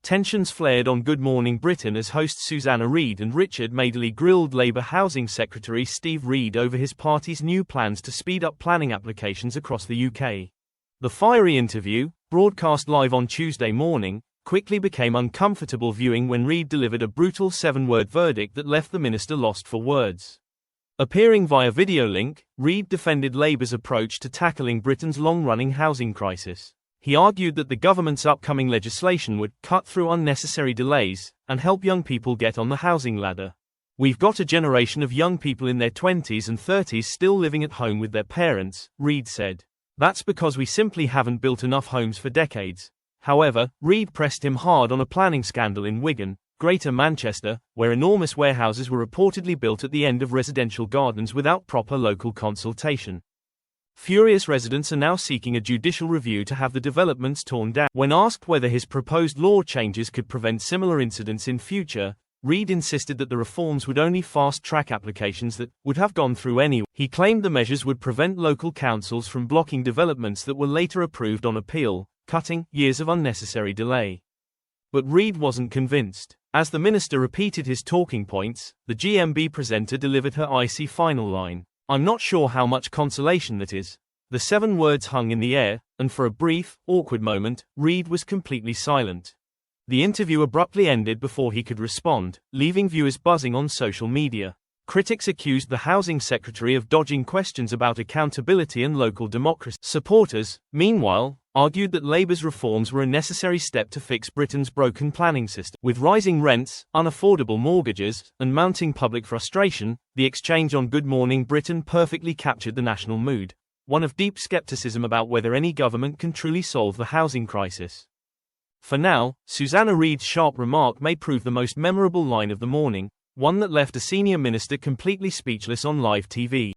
Tensions flared on Good Morning Britain as hosts Susanna Reid and Richard Madeley grilled Labour Housing Secretary Steve Reid over his party's new plans to speed up planning applications across the UK. The fiery interview, broadcast live on Tuesday morning, quickly became uncomfortable viewing when Reid delivered a brutal 7-word verdict that left the minister lost for words. Appearing via video link, Reid defended Labour's approach to tackling Britain's long-running housing crisis. He argued that the government's upcoming legislation would cut through unnecessary delays and help young people get on the housing ladder. "We've got a generation of young people in their 20s and 30s still living at home with their parents," Reid said. "That's because we simply haven't built enough homes for decades." However, Reid pressed him hard on a planning scandal in Wigan, Greater Manchester, where enormous warehouses were reportedly built at the end of residential gardens without proper local consultation. Furious residents are now seeking a judicial review to have the developments torn down. When asked whether his proposed law changes could prevent similar incidents in future, Reid insisted that the reforms would only fast-track applications that would have gone through anyway. He claimed the measures would prevent local councils from blocking developments that were later approved on appeal, cutting years of unnecessary delay. But Reid wasn't convinced. As the minister repeated his talking points, the GMB presenter delivered her icy final line. "I'm not sure how much consolation that is." The 7 words hung in the air, and for a brief, awkward moment, Reid was completely silent. The interview abruptly ended before he could respond, leaving viewers buzzing on social media. Critics accused the Housing Secretary of dodging questions about accountability and local democracy. Supporters, meanwhile, argued that Labour's reforms were a necessary step to fix Britain's broken planning system. With rising rents, unaffordable mortgages, and mounting public frustration, the exchange on Good Morning Britain perfectly captured the national mood, one of deep scepticism about whether any government can truly solve the housing crisis. For now, Susanna Reid's sharp remark may prove the most memorable line of the morning, one that left a senior minister completely speechless on live TV.